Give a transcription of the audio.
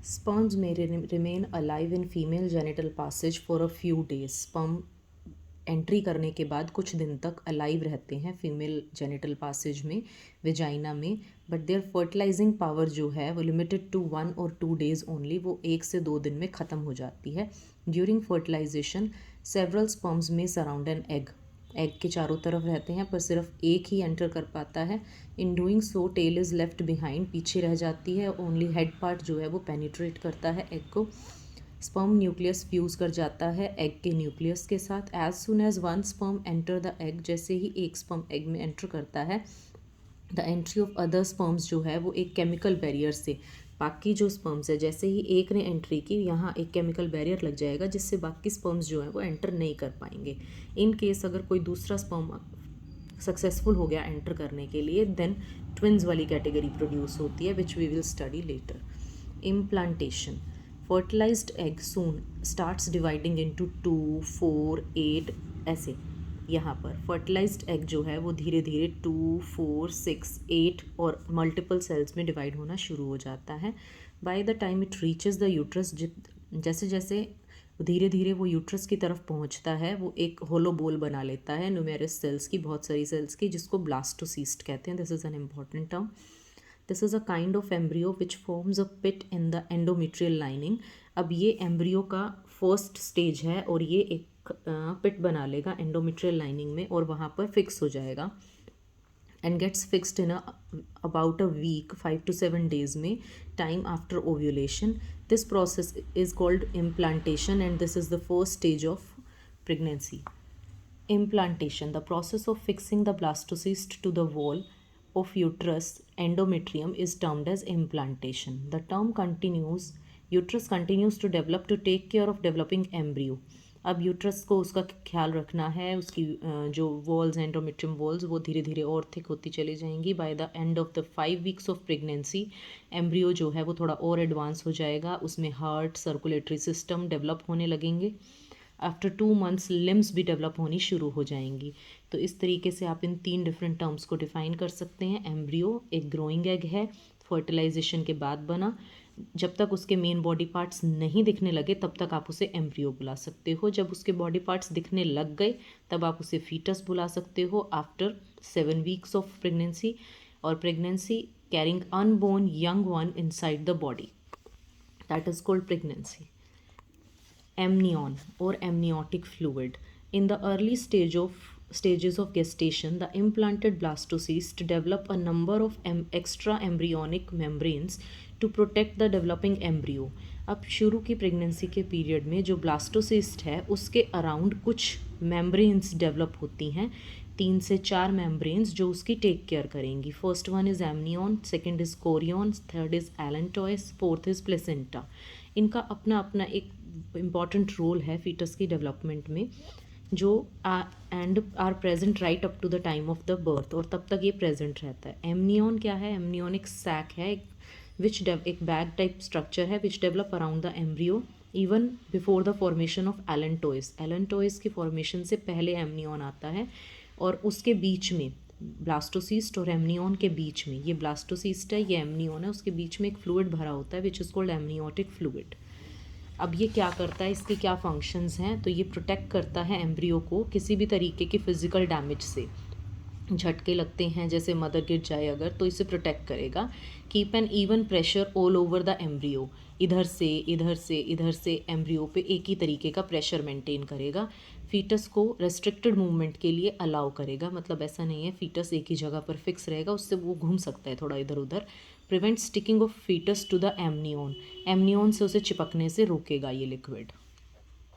Sperms may remain alive in female genital passage for a few days. Sperm entry करने के बाद कुछ दिन तक अलाइव रहते हैं फीमेल जेनिटल पासेज में, वेजाइना में, बट देयर फर्टिलाइजिंग पावर जो है वो लिमिटेड टू 1 और 2 डेज ओनली, वो 1 से 2 दिन में ख़त्म हो जाती है. ड्यूरिंग फर्टिलाइजेशन सेवरल स्पर्म्स में सराउंड एन एग. एग के चारों तरफ रहते हैं पर सिर्फ एक ही एंटर कर पाता है. In doing so tail is left behind, पीछे रह जाती है. ओनली हेड पार्ट जो है वो पेनिट्रेट करता है एग को. स्पर्म न्यूक्लियस फ्यूज़ कर जाता है एग के न्यूक्लियस के साथ. As soon as one sperm enter the egg, जैसे ही एक स्पर्म एग में एंटर करता है, the entry of other sperms जो है वो एक केमिकल बैरियर से, बाकी जो स्पर्म्स है जैसे ही एक ने एंट्री की, यहाँ एक केमिकल बैरियर लग जाएगा जिससे बाकी स्पर्म्स जो है वो एंटर नहीं कर पाएंगे. इन केस अगर कोई दूसरा स्पर्म सक्सेसफुल हो गया एंटर करने के लिए, देन ट्विन्स वाली कैटेगरी प्रोड्यूस होती है, which we will study later. Implantation. Fertilized egg soon starts dividing into 2, 4, 8 ऐसे. यहाँ पर फर्टिलाइज्ड एग जो है वो धीरे धीरे 2, 4, 6, 8 और मल्टीपल सेल्स में डिवाइड होना शुरू हो जाता है. By the time it reaches the uterus, जैसे जैसे धीरे धीरे वो यूट्रस की तरफ पहुँचता है, वो एक होलो बोल बना लेता है न्यूमेरस सेल्स की, बहुत सारी सेल्स की, जिसको ब्लास्टोसिस्ट कहते हैं. This is an important term. This is a kind of embryo which forms a pit in the endometrial lining. अब ये एम्ब्रियो का फर्स्ट स्टेज है और ये एक पिट बना लेगा एंडोमेट्रियल लाइनिंग में और वहाँ पर फिक्स हो जाएगा and gets fixed in about a week, 5 to 7 days में, time after ovulation. This process is called implantation and this is the first stage of pregnancy. Implantation, the process of fixing the blastocyst to the wall of uterus endometrium is termed as implantation. The term continues, uterus continues to develop to take care of developing embryo. अब uterus को उसका ख्याल रखना है, उसकी जो walls endometrium walls वो धीरे धीरे और थिक होती चली जाएंगी. By the end of the 5 weeks of pregnancy embryo जो है वो थोड़ा और एडवांस हो जाएगा, उसमें हार्ट, सर्कुलेटरी सिस्टम डेवलप होने लगेंगे. आफ्टर 2 months लिम्स भी डेवलप होनी शुरू हो जाएंगी. तो इस तरीके से आप इन 3 डिफरेंट टर्म्स को डिफाइन कर सकते हैं. एम्ब्रियो एक ग्रोइंग एग है, फर्टिलाइजेशन के बाद बना. जब तक उसके मेन बॉडी पार्ट्स नहीं दिखने लगे तब तक आप उसे एम्ब्रियो बुला सकते हो. जब उसके बॉडी पार्ट्स दिखने लग गए तब आप उसे फीटस बुला सकते हो आफ्टर 7 weeks ऑफ प्रेगनेंसी, और pregnancy carrying unborn young one inside the body, that is called pregnancy. Amnion or amniotic fluid. In the early stages of gestation, the implanted blastocyst develop a number of extra embryonic membranes to protect the developing embryo. अब शुरू की pregnancy के period में जो blastocyst है उसके around कुछ membranes develop होती हैं, 3 से 4 मेम्ब्रेन्स जो उसकी टेक केयर करेंगी. First one is amnion, second is chorion, third is allantois, fourth is placenta. इनका अपना अपना एक इम्पॉर्टेंट रोल है फीटस की डेवलपमेंट में, जो and are present right up to the time of the birth, और तब तक ये प्रेजेंट रहता है. एमनियन क्या है? एमनियन एक सैक है, एक बैग टाइप स्ट्रक्चर है which develop around the embryo even before the formation of allantois. Allantois की फॉर्मेशन से पहले एमनियन आता है और उसके बीच में ब्लास्टोसिस्ट और एमनियन के बीच में, ये ब्लास्टोसिस्ट है, ये एमनियन है, उसके बीच में एक फ्लूइड भरा होता है which is called amniotic fluid. अब ये क्या करता है, इसके क्या फंक्शंस हैं? तो ये प्रोटेक्ट करता है एम्ब्रियो को किसी भी तरीके के फिजिकल डैमेज से. झटके लगते हैं जैसे मदर गिर जाए अगर, तो इसे प्रोटेक्ट करेगा. Keep an even pressure all over the embryo, इधर से इधर से इधर से एम्ब्रियो पे एक ही तरीके का प्रेशर मेंटेन करेगा. फीटस को रेस्ट्रिक्टेड मूवमेंट के लिए अलाउ करेगा, मतलब ऐसा नहीं है फीटस एक ही जगह पर फिक्स रहेगा, उससे वो घूम सकता है थोड़ा इधर उधर. Prevent sticking of foetus to the amnion, amnion से उसे चिपकने से रोकेगा ये लिक्विड.